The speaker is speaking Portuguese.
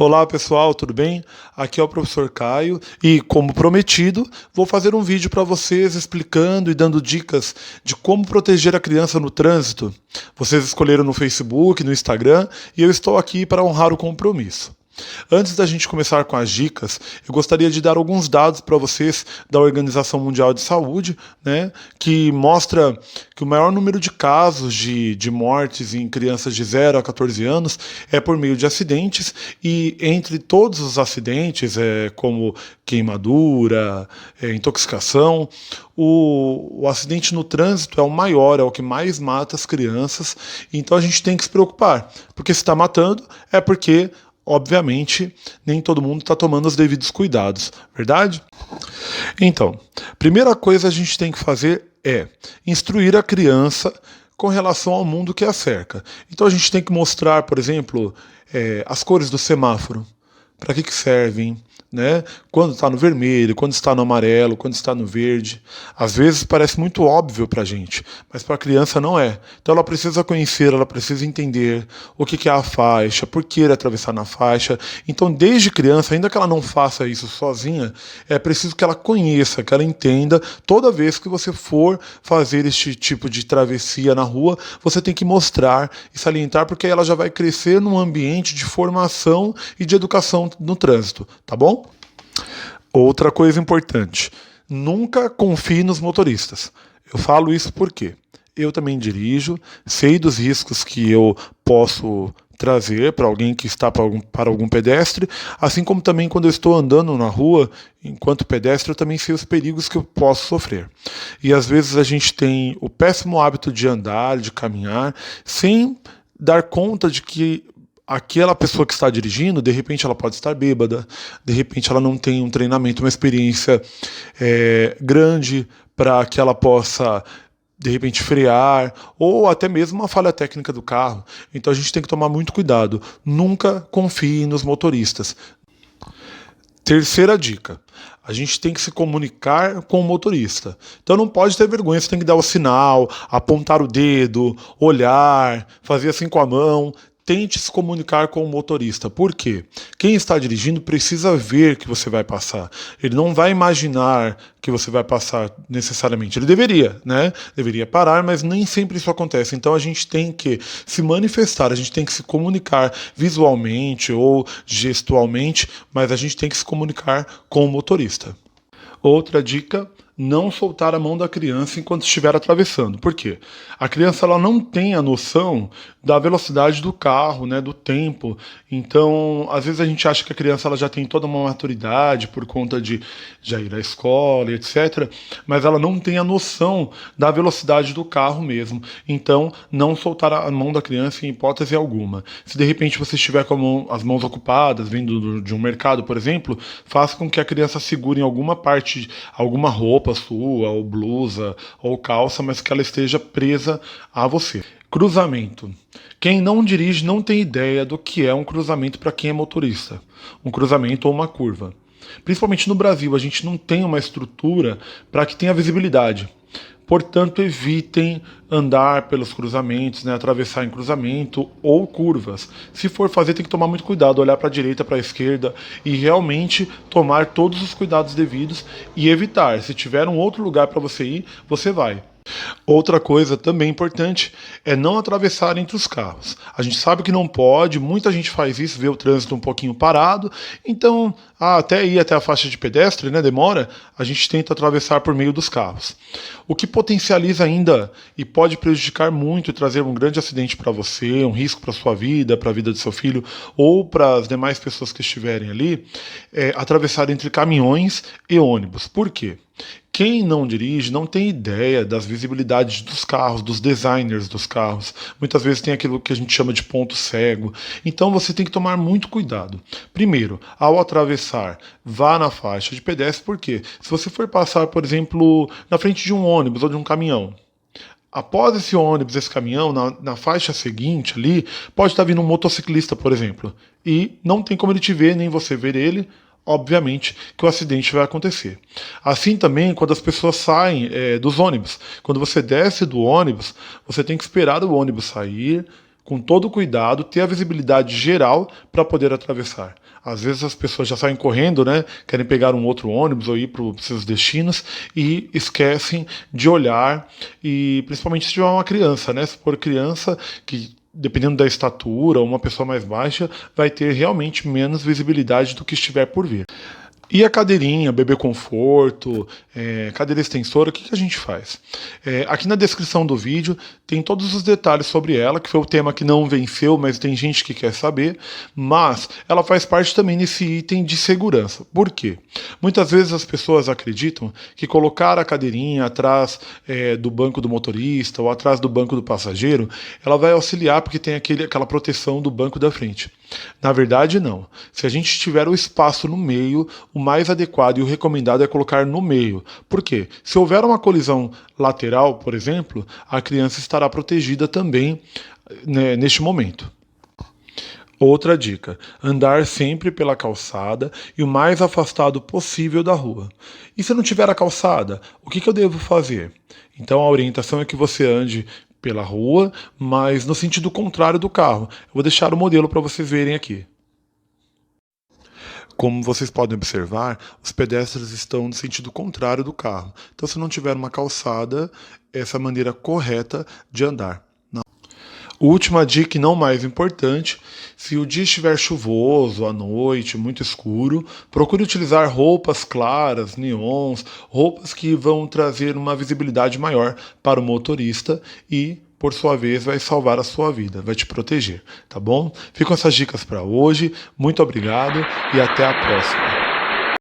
Olá pessoal, tudo bem? Aqui é o professor Caio e, como prometido, vou fazer um vídeo para vocês explicando e dando dicas de como proteger a criança no trânsito. Vocês escolheram no Facebook, no Instagram e eu estou aqui para honrar o compromisso. Antes da gente começar com as dicas, eu gostaria de dar alguns dados para vocês da Organização Mundial de Saúde, né, que mostra que o maior número de casos de mortes em crianças de 0 a 14 anos é por meio de acidentes, e entre todos os acidentes, como queimadura, intoxicação, o acidente no trânsito é o maior, é o que mais mata as crianças, então a gente tem que se preocupar, porque se está matando é porque obviamente, nem todo mundo está tomando os devidos cuidados, verdade? Então, primeira coisa a gente tem que fazer é instruir a criança com relação ao mundo que a cerca. Então a gente tem que mostrar, por exemplo, as cores do semáforo, para que servem, né? Quando está no vermelho, quando está no amarelo, quando está no verde. Às vezes parece muito óbvio para a gente, mas para a criança não é. Então ela precisa conhecer, ela precisa entender o que é a faixa, por que atravessar na faixa. Então desde criança, ainda que ela não faça isso sozinha, é preciso que ela conheça, que ela entenda. Toda vez que você for fazer este tipo de travessia na rua, você tem que mostrar e salientar, porque ela já vai crescer num ambiente de formação e de educação no trânsito, tá bom? Outra coisa importante, nunca confie nos motoristas. Eu falo isso porque eu também dirijo, sei dos riscos que eu posso trazer para alguém que está para algum pedestre, assim como também quando eu estou andando na rua, enquanto pedestre, eu também sei os perigos que eu posso sofrer. E às vezes a gente tem o péssimo hábito de andar, de caminhar, sem dar conta de que aquela pessoa que está dirigindo, de repente ela pode estar bêbada, de repente ela não tem um treinamento, uma experiência grande para que ela possa, de repente, frear, ou até mesmo uma falha técnica do carro. Então a gente tem que tomar muito cuidado. Nunca confie nos motoristas. Terceira dica, a gente tem que se comunicar com o motorista. Então não pode ter vergonha, você tem que dar o sinal, apontar o dedo, olhar, fazer assim com a mão. Tente se comunicar com o motorista. Por quê? Quem está dirigindo precisa ver que você vai passar. Ele não vai imaginar que você vai passar necessariamente. Ele deveria, né? Deveria parar, mas nem sempre isso acontece. Então a gente tem que se manifestar, a gente tem que se comunicar visualmente ou gestualmente, mas a gente tem que se comunicar com o motorista. Outra dica, não soltar a mão da criança enquanto estiver atravessando. Por quê? A criança ela não tem a noção da velocidade do carro, né, do tempo. Então, às vezes a gente acha que a criança ela já tem toda uma maturidade por conta de já ir à escola, etc. Mas ela não tem a noção da velocidade do carro mesmo. Então, não soltar a mão da criança em hipótese alguma. Se de repente você estiver com as mãos ocupadas, vindo de um mercado, por exemplo, faça com que a criança segure em alguma parte, alguma roupa sua, ou blusa, ou calça, mas que ela esteja presa a você. Cruzamento. Quem não dirige não tem ideia do que é um cruzamento para quem é motorista. Um cruzamento ou uma curva. Principalmente no Brasil, a gente não tem uma estrutura para que tenha visibilidade. Portanto, evitem andar pelos cruzamentos, né, atravessar em cruzamento ou curvas. Se for fazer, tem que tomar muito cuidado, olhar para a direita, para a esquerda e realmente tomar todos os cuidados devidos e evitar. Se tiver um outro lugar para você ir, você vai. Outra coisa também importante é não atravessar entre os carros. A gente sabe que não pode, muita gente faz isso, vê o trânsito um pouquinho parado, então até ir até a faixa de pedestre, né, demora, a gente tenta atravessar por meio dos carros. O que potencializa ainda e pode prejudicar muito e trazer um grande acidente para você, um risco para sua vida, para a vida do seu filho ou para as demais pessoas que estiverem ali, é atravessar entre caminhões e ônibus. Por quê? Quem não dirige não tem ideia das visibilidades dos carros, dos designers dos carros. Muitas vezes tem aquilo que a gente chama de ponto cego. Então você tem que tomar muito cuidado. Primeiro, ao atravessar, vá na faixa de pedestre, porque se você for passar, por exemplo, na frente de um ônibus ou de um caminhão, após esse ônibus, esse caminhão, na faixa seguinte ali, pode estar vindo um motociclista, por exemplo, e não tem como ele te ver, nem você ver ele. Obviamente que o acidente vai acontecer. Assim também quando as pessoas saem dos ônibus. Quando você desce do ônibus, você tem que esperar o ônibus sair, com todo cuidado, ter a visibilidade geral para poder atravessar. Às vezes as pessoas já saem correndo, né? Querem pegar um outro ônibus ou ir para os seus destinos e esquecem de olhar, e principalmente se tiver uma criança, né? Se for criança que, dependendo da estatura, uma pessoa mais baixa, vai ter realmente menos visibilidade do que estiver por vir. E a cadeirinha, bebê conforto, cadeira extensora, o que a gente faz? Aqui na descrição do vídeo tem todos os detalhes sobre ela, que foi o tema que não venceu, mas tem gente que quer saber, mas ela faz parte também desse item de segurança. Por quê? Muitas vezes as pessoas acreditam que colocar a cadeirinha atrás do banco do motorista ou atrás do banco do passageiro, ela vai auxiliar porque tem aquela proteção do banco da frente. Na verdade, não. Se a gente tiver o espaço no meio, o mais adequado e o recomendado é colocar no meio. Por quê? Se houver uma colisão lateral, por exemplo, a criança estará protegida também, né, neste momento. Outra dica: andar sempre pela calçada e o mais afastado possível da rua. E se não tiver a calçada, o que eu devo fazer? Então a orientação é que você ande pela rua, mas no sentido contrário do carro. Eu vou deixar o modelo para vocês verem aqui. Como vocês podem observar, os pedestres estão no sentido contrário do carro. Então, se não tiver uma calçada, essa é a maneira correta de andar. Última dica e não mais importante: se o dia estiver chuvoso, à noite, muito escuro, procure utilizar roupas claras, neons, roupas que vão trazer uma visibilidade maior para o motorista e, por sua vez, vai salvar a sua vida, vai te proteger, tá bom? Ficam essas dicas para hoje, muito obrigado e até a próxima.